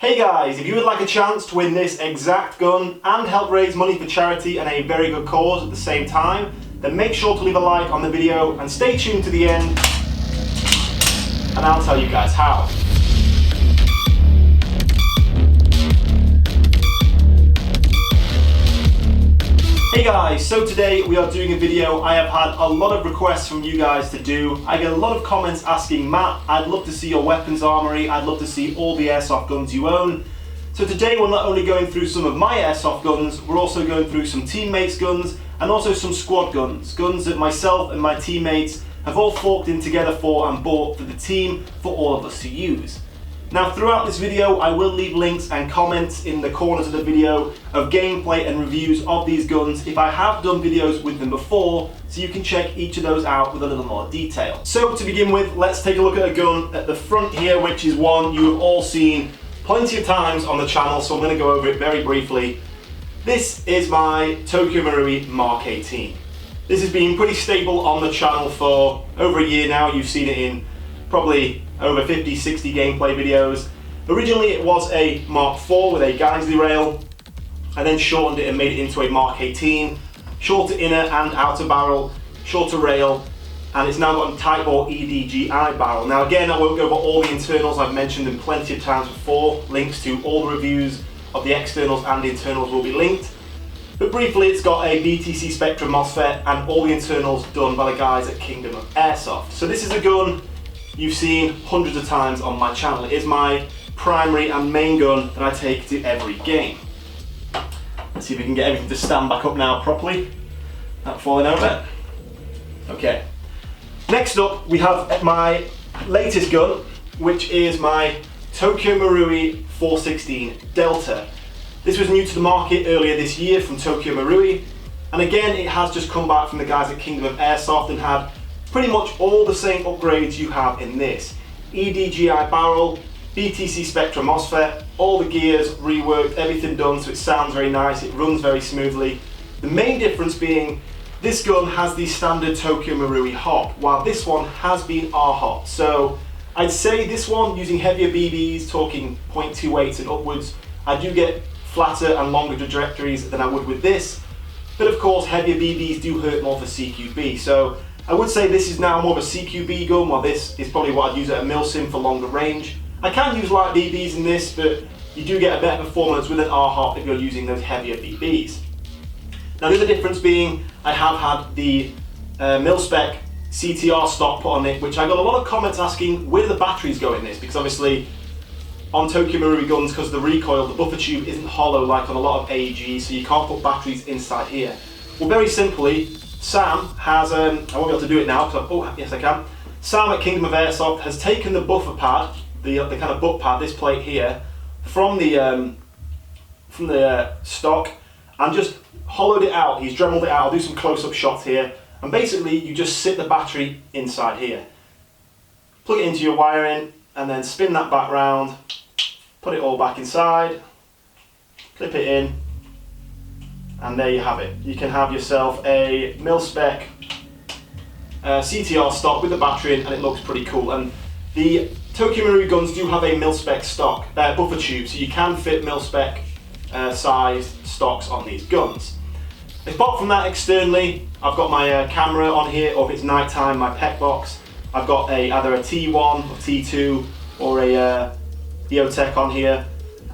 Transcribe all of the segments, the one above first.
Hey guys, if you would like a chance to win this exact gun and help raise money for charity and a very good cause at the same time, then make sure to leave a like on the video and stay tuned to the end and I'll tell you guys how. Hey guys, so today we are doing a video I have had a lot of requests from you guys to do. I get a lot of comments asking, Matt, I'd love to see your weapons armory, I'd love to see all the airsoft guns you own. So today we're not only going through some of my airsoft guns, we're also going through some teammates' guns and also some squad guns. Guns that myself and my teammates have all forked in together for and bought for the team for all of us to use. Now throughout this video I will leave links and comments in the corners of the video of gameplay and reviews of these guns if I have done videos with them before, so you can check each of those out with a little more detail. So to begin with, let's take a look at a gun at the front here, which is one you have all seen plenty of times on the channel, so I'm going to go over it very briefly. This is my Tokyo Marui Mark 18. This has been pretty stable on the channel for over a year now. You've seen it in probably over 50-60 gameplay videos. Originally it was a Mark 4 with a Geisley rail. I then shortened it and made it into a Mark 18. Shorter inner and outer barrel, shorter rail, and it's now got a Type bore EDGI barrel. Now again, I won't go over all the internals, I've mentioned them plenty of times before. Links to all the reviews of the externals and the internals will be linked. But briefly, it's got a BTC Spectrum MOSFET and all the internals done by the guys at Kingdom of Airsoft. So this is a gun you've seen hundreds of times on my channel. It is my primary and main gun that I take to every game. Let's see if we can get everything to stand back up now properly, without falling over. Okay. Next up, we have my latest gun, which is my Tokyo Marui 416 Delta. This was new to the market earlier this year from Tokyo Marui, and again, it has just come back from the guys at Kingdom of Airsoft and had pretty much all the same upgrades you have in this. EDGI barrel, BTC Spectrum MOSFET, all the gears reworked, everything done so it sounds very nice, it runs very smoothly. The main difference being this gun has the standard Tokyo Marui hop, while this one has been R-hop. So I'd say this one, using heavier BBs, talking 0.28 and upwards, I do get flatter and longer trajectories than I would with this. But of course, heavier BBs do hurt more for CQB. So I would say this is now more of a CQB gun, while this is probably what I'd use at a Milsim for longer range. I can use light BBs in this, but you do get a better performance with an R-hop if you're using those heavier BBs. Now the other difference being, I have had the Milspec CTR stock put on it, which I got a lot of comments asking where do the batteries go in this, because obviously on Tokyo Marui guns, because the recoil, the buffer tube isn't hollow like on a lot of AEGs, so you can't put batteries inside here. Well, very simply, Sam has, I won't be able to do it now, because oh yes I can. Sam at Kingdom of Airsoft has taken the buffer pad, the kind of butt pad, this plate here, from the stock, and just hollowed it out. He's dremeled it out. I'll do some close-up shots here, and basically you just sit the battery inside here. Plug it into your wiring, and then spin that back round, put it all back inside, clip it in, and there you have it. You can have yourself a Milspec CTR stock with the battery in, and it looks pretty cool. And the Tokyo Marui guns do have a Milspec stock buffer tube, so you can fit Milspec sized stocks on these guns. Apart from that, externally, I've got my camera on here, or if it's night time, my PEC box. I've got either a T1 or T2 or a EOTech on here.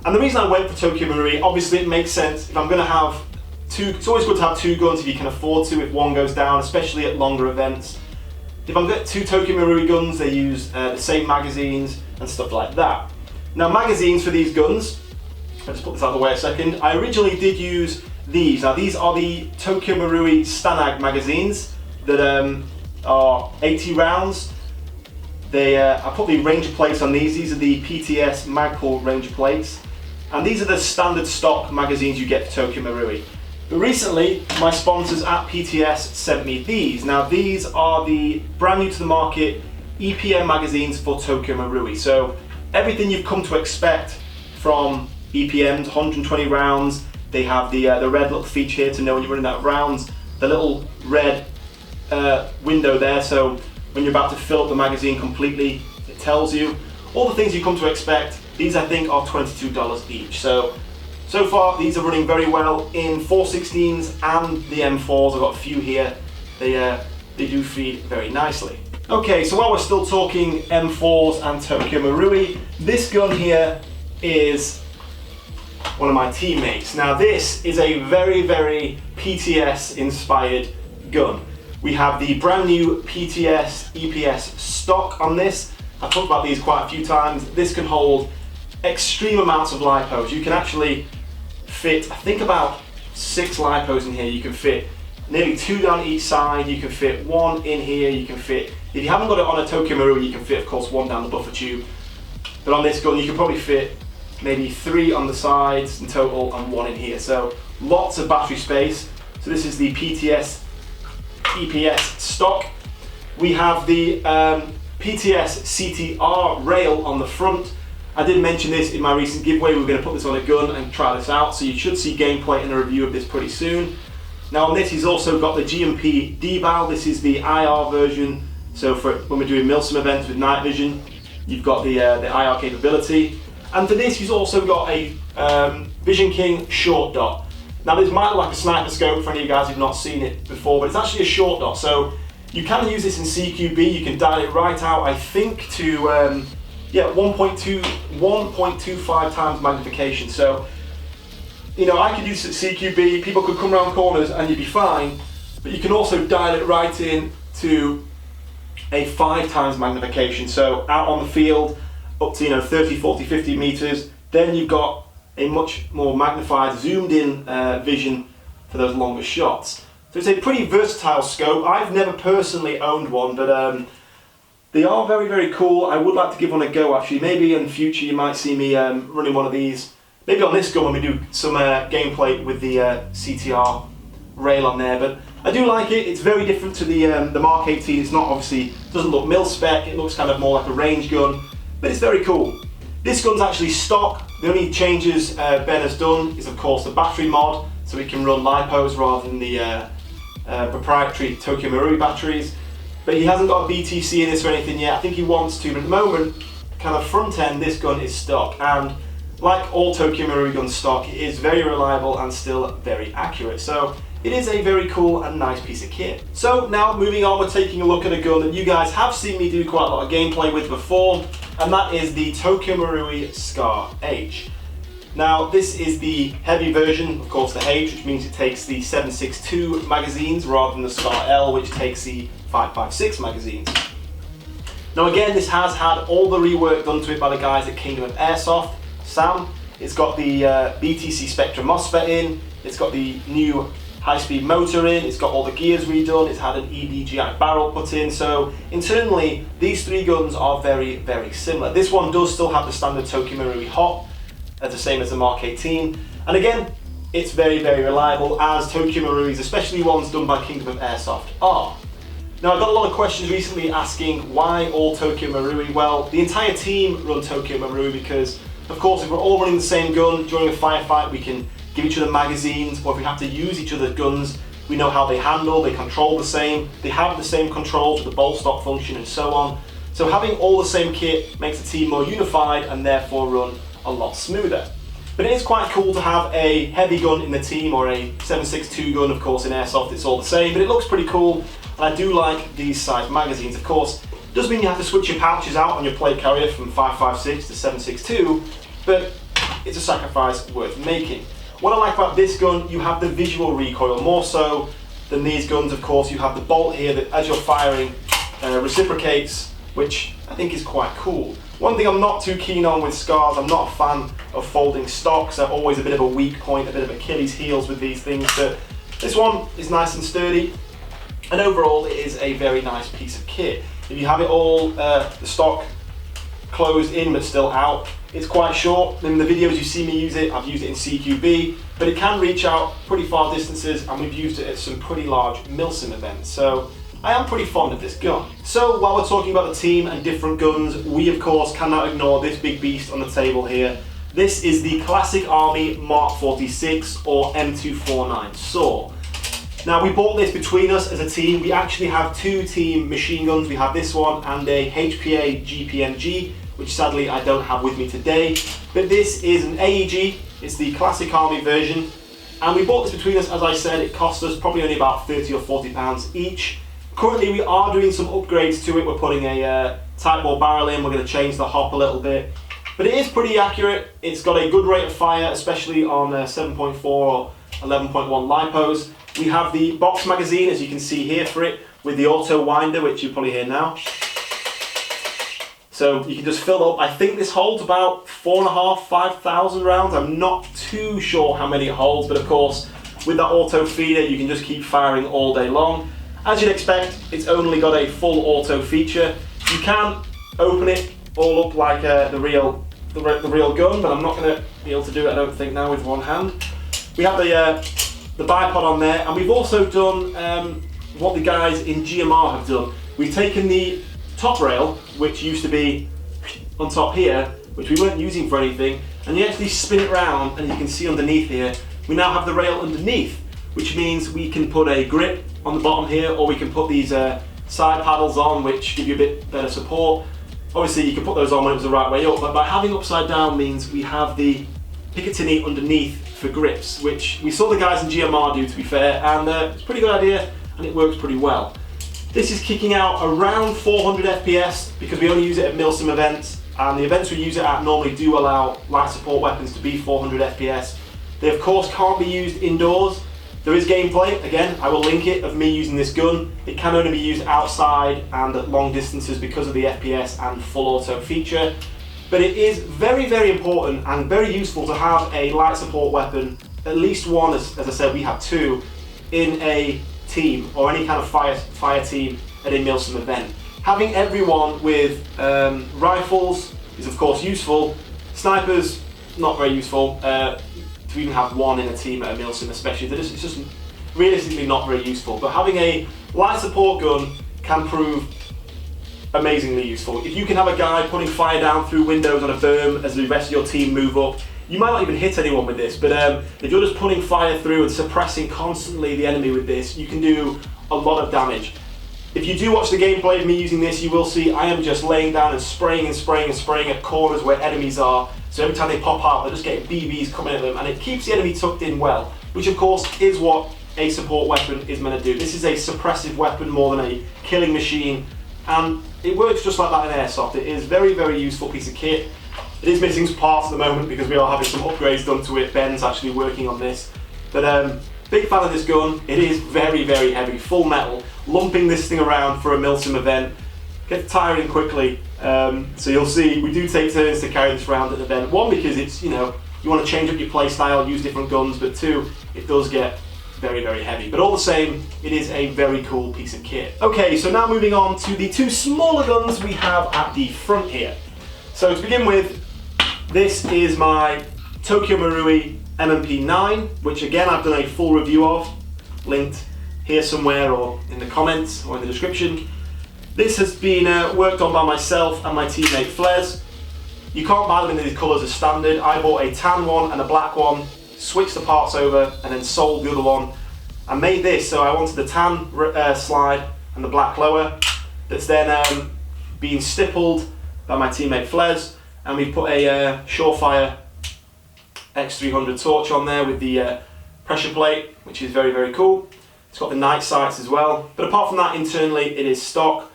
And the reason I went for Tokyo Marui, obviously it makes sense if I'm going to have two. It's always good to have two guns if you can afford to, if one goes down, especially at longer events. If I'm getting two Tokyo Marui guns, they use the same magazines and stuff like that. Now magazines for these guns, I'll just put this out of the way a second. I originally did use these. Now these are the Tokyo Marui Stanag magazines that are 80 rounds. I put the Ranger plates on these. These are the PTS Magpul Ranger plates. And these are the standard stock magazines you get for Tokyo Marui. But recently, my sponsors at PTS sent me these. Now these are the brand new to the market EPM magazines for Tokyo Marui. So everything you've come to expect from EPMs, 120 rounds. They have the red little feature here to know when you're running out of rounds. The little red window there, so when you're about to fill up the magazine completely, it tells you all the things you come to expect. The These I think are $22 each. So far these are running very well in 416s and the M4s. I've got a few here. They do feed very nicely. Okay, so while we're still talking M4s and Tokyo Marui, this gun here is one of my teammates. Now this is a very, very PTS inspired gun. We have the brand new PTS EPS stock on this. I've talked about these quite a few times. This can hold extreme amounts of lipos. You can actually fit, I think, about 6 lipos in here. You can fit nearly 2 down each side. You can fit 1 in here. You can fit, if you haven't got it on a Tokyo Marui, you can fit, of course, 1 down the buffer tube. But on this gun, you can probably fit maybe 3 on the sides in total and 1 in here. So lots of battery space. So this is the PTS EPS stock. We have the PTS CTR rail on the front. I did mention this in my recent giveaway. We're going to put this on a gun and try this out, so you should see gameplay and a review of this pretty soon. Now on this, he's also got the GMP deval. This is the IR version, so for when we're doing milsim events with night vision, you've got the IR capability. And for this, he's also got a Vision King short dot. Now this might look like a sniper scope for any of you guys who've not seen it before, but it's actually a short dot. So you can use this in CQB. You can dial it right out, I think, to 1.25 times magnification. So, you know, I could use it at CQB, people could come around corners and you'd be fine, but you can also dial it right in to a 5 times magnification. So out on the field, up to 30, 40, 50 meters, then you've got a much more magnified, zoomed in vision for those longer shots. So it's a pretty versatile scope. I've never personally owned one, but they are very, very cool. I would like to give one a go actually. Maybe in the future you might see me running one of these. Maybe on this gun when we do some gameplay with the CTR rail on there. But I do like it. It's very different to the Mark 18. It's not obviously, doesn't look mil-spec. It looks kind of more like a range gun, but it's very cool. This gun's actually stock. The only changes Ben has done is of course the battery mod, so we can run lipos rather than the proprietary Tokyo Marui batteries. But he hasn't got a BTC in this or anything yet. I think he wants to, but at the moment, kind of front end, this gun is stock. And like all Tokyo Marui gun stock, it is very reliable and still very accurate. So it is a very cool and nice piece of kit. So now moving on, we're taking a look at a gun that you guys have seen me do quite a lot of gameplay with before, and that is the Tokyo Marui Scarh H. Now this is the heavy version, of course the H, which means it takes the 7.62 magazines rather than the Scarh L, which takes the 5.56 magazines. Now again, this has had all the rework done to it by the guys at Kingdom of Airsoft, Sam. It's got the BTC Spectra MOSFET in, it's got the new high-speed motor in, it's got all the gears redone, it's had an EDGI barrel put in, so internally these 3 guns are very, very similar. This one does still have the standard Tokyo Marui hop, the same as the Mark 18, and again, it's very, very reliable, as Tokyo Maruis, especially ones done by Kingdom of Airsoft, are. Now, I got a lot of questions recently asking why all Tokyo Marui. Well, the entire team run Tokyo Marui because, of course, if we're all running the same gun during a firefight, we can give each other magazines, or if we have to use each other's guns, we know how they handle, they control the same, they have the same controls with the bolt stop function and so on. So having all the same kit makes the team more unified and therefore run a lot smoother. But it is quite cool to have a heavy gun in the team, or a 7.62 gun, of course in Airsoft it's all the same, but it looks pretty cool, and I do like these size magazines. Of course, it does mean you have to switch your pouches out on your plate carrier from 5.56 to 7.62, but it's a sacrifice worth making. What I like about this gun, you have the visual recoil, more so than these guns. Of course, you have the bolt here that as you're firing reciprocates, which I think is quite cool. One thing I'm not too keen on with Scarhs, I'm not a fan of folding stocks. They're always a bit of a weak point, a bit of Achilles heels with these things, but this one is nice and sturdy, and overall it is a very nice piece of kit. If you have it all, the stock closed in but still out, it's quite short. In the videos you see me use it, I've used it in CQB, but it can reach out pretty far distances, and we've used it at some pretty large milsim events. So I am pretty fond of this gun. So while we're talking about the team and different guns, we of course cannot ignore this big beast on the table here. This is the classic Army Mark 46 or M249 SAW. Now we bought this between us as a team. We actually have 2 team machine guns. We have this one and a HPA GPMG, which sadly I don't have with me today. but this is an AEG, it's the classic army version, and we bought this between us. As I said, it cost us probably only about 30 or 40 pounds each. Currently we are doing some upgrades to it. We're putting a tight bore barrel in, we're going to change the hop a little bit, but it is pretty accurate. It's got a good rate of fire, especially on 7.4 or 11.1 lipos. We have the box magazine, as you can see here, for it, with the auto winder, which you probably hear now. So you can just fill up. I think this holds about 4,500, 5,000 rounds. I'm not too sure how many it holds, but of course, with that auto feeder, you can just keep firing all day long. As you'd expect, it's only got a full auto feature. You can open it all up like the real gun, but I'm not going to be able to do it, I don't think, now with one hand. We have the bipod on there, and we've also done what the guys in GMR have done. We've taken the top rail, which used to be on top here, which we weren't using for anything, and you actually spin it round, and you can see underneath here, we now have the rail underneath, which means we can put a grip on the bottom here, or we can put these side paddles on, which give you a bit better support. Obviously you can put those on when it was the right way up, but by having upside down means we have the Picatinny underneath for grips, which we saw the guys in GMR do, to be fair, and it's a pretty good idea, and it works pretty well. This is kicking out around 400 FPS because we only use it at Milsim events, and the events we use it at normally do allow light support weapons to be 400 FPS. They of course can't be used indoors. There is gameplay, again, I will link it, of me using this gun. It can only be used outside and at long distances because of the FPS and full auto feature. But it is very, very important and very useful to have a light support weapon, at least one, as I said, we have two, in a team or any kind of fire team at a Milsim event. Having everyone with rifles is of course useful. Snipers, not very useful. To even have one in a team at a Milsim especially, it's just realistically not very useful. But having a light support gun can prove amazingly useful. If you can have a guy putting fire down through windows on a berm as the rest of your team move up, you might not even hit anyone with this, but if you're just putting fire through and suppressing constantly the enemy with this, you can do a lot of damage. If you do watch the gameplay of me using this, you will see I am just laying down and spraying and spraying and spraying at corners where enemies are. So every time they pop out, they're just getting BBs coming at them, and it keeps the enemy tucked in well, which of course is what a support weapon is meant to do. This is a suppressive weapon more than a killing machine, and it works just like that in Airsoft. It is a very, very useful piece of kit. It is missing some parts at the moment because we are having some upgrades done to it. Ben's actually working on this. But big fan of this gun. It is very, very heavy, full metal. Lumping this thing around for a Milsim event gets tiring quickly. So you'll see we do take turns to carry this around at the event. One, because it's, you know, you want to change up your play style, use different guns, but two, it does get very, very heavy. But all the same, it is a very cool piece of kit. Okay, so now moving on to the two smaller guns we have at the front here. So to begin with, this is my Tokyo Marui MMP9, which again I've done a full review of, linked here somewhere or in the comments or in the description. This has been worked on by myself and my teammate Fles. You can't buy them in these colours as standard. I bought a tan one and a black one, switched the parts over and then sold the other one. I made this, so I wanted the tan slide and the black lower. That's then being stippled by my teammate Fles, and we put a Surefire X300 torch on there with the pressure plate, which is very, very cool. It's got the night sights as well, but apart from that, internally it is stock,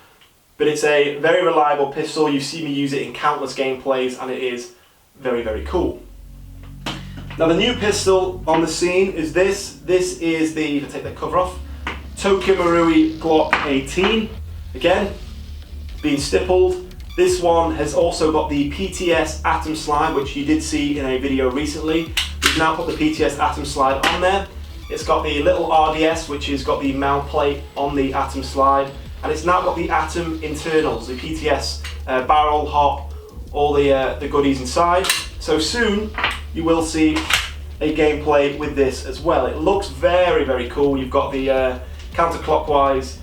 but it's a very reliable pistol. You see me use it in countless gameplays, and it is very, very cool. Now the new pistol on the scene is this. This is the, if I take the cover off, Tokyo Marui Glock 18. Again, being stippled. This one has also got the PTS Atom Slide, which you did see in a video recently. We've now put the PTS Atom Slide on there. It's got the little RDS, which has got the mount plate on the Atom Slide, and it's now got the Atom internals, the PTS barrel, hop, all the goodies inside. So soon you will see a gameplay with this as well. It looks very, very cool. You've got the counterclockwise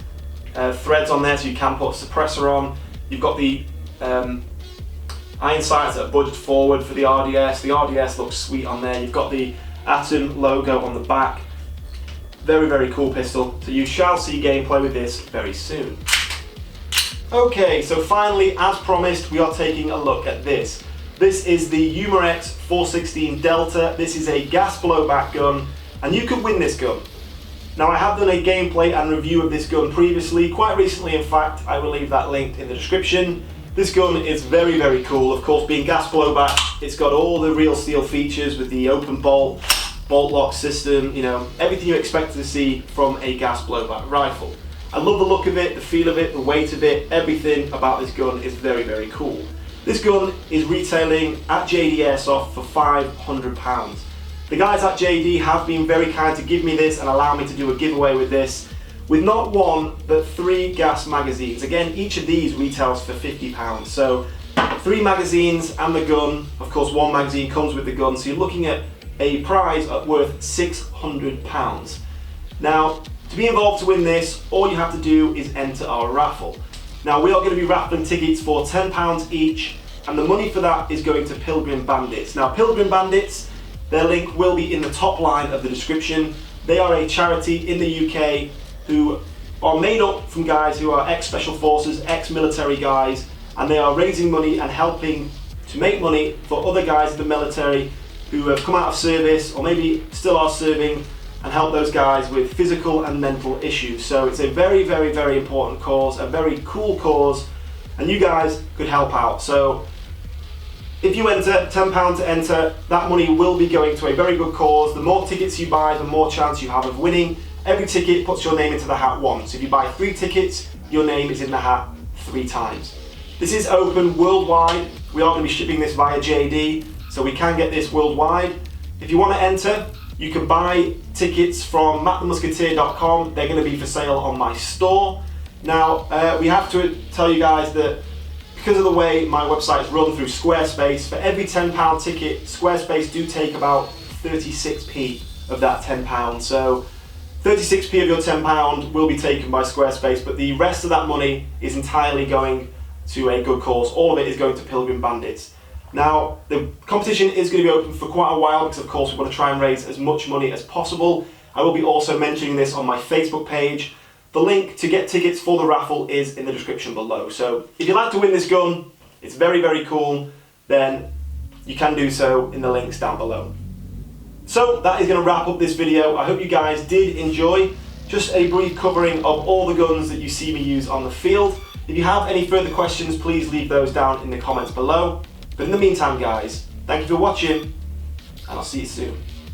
threads on there, so you can put a suppressor on. You've got the iron sights that are budged forward for the RDS. The RDS looks sweet on there. You've got the Atom logo on the back. Very, very cool pistol. So you shall see gameplay with this very soon. Okay, so finally, as promised, we are taking a look at this. This is the Umarex 416 Delta. This is a gas blowback gun, and you could win this gun. Now, I have done a gameplay and review of this gun previously, quite recently in fact. I will leave that linked in the description. This gun is very, very cool. Of course, being gas blowback, it's got all the real steel features with the open bolt lock system, you know, everything you expect to see from a gas blowback rifle. I love the look of it, the feel of it, the weight of it, everything about this gun is very, very cool. This gun is retailing at JDAirsoft for £500. The guys at JD have been very kind to give me this and allow me to do a giveaway with this, with not one, but 3 gas magazines. Again, each of these retails for £50. So 3 magazines and the gun. Of course, 1 magazine comes with the gun, so you're looking at a prize worth £600. Now, to be involved to win this, all you have to do is enter our raffle. Now, we are going to be raffling tickets for £10 each, and the money for that is going to Pilgrim Bandits. Now, Pilgrim Bandits, their link will be in the top line of the description. They are a charity in the UK who are made up from guys who are ex-special forces, ex-military guys, and they are raising money and helping to make money for other guys in the military who have come out of service or maybe still are serving, and help those guys with physical and mental issues. So it's a very, very, very important cause, a very cool cause, and you guys could help out. So if you enter, £10 to enter, that money will be going to a very good cause. The more tickets you buy, the more chance you have of winning. Every ticket puts your name into the hat once. If you buy 3 tickets, your name is in the hat 3 times. This is open worldwide. We are going to be shipping this via JD, so we can get this worldwide. If you want to enter, you can buy tickets from MattTheMusketeer.com. They're going to be for sale on my store. Now, we have to tell you guys that because of the way my website is run through Squarespace, for every £10 ticket, Squarespace do take about 36p of that £10. So 36p of your £10 will be taken by Squarespace, but the rest of that money is entirely going to a good cause. All of it is going to Pilgrim Bandits. Now, the competition is going to be open for quite a while because, of course, we want to try and raise as much money as possible. I will be also mentioning this on my Facebook page. The link to get tickets for the raffle is in the description below. So if you'd like to win this gun, it's very, very cool, then you can do so in the links down below. So that is going to wrap up this video. I hope you guys did enjoy just a brief covering of all the guns that you see me use on the field. If you have any further questions, please leave those down in the comments below. But in the meantime, guys, thank you for watching, and I'll see you soon.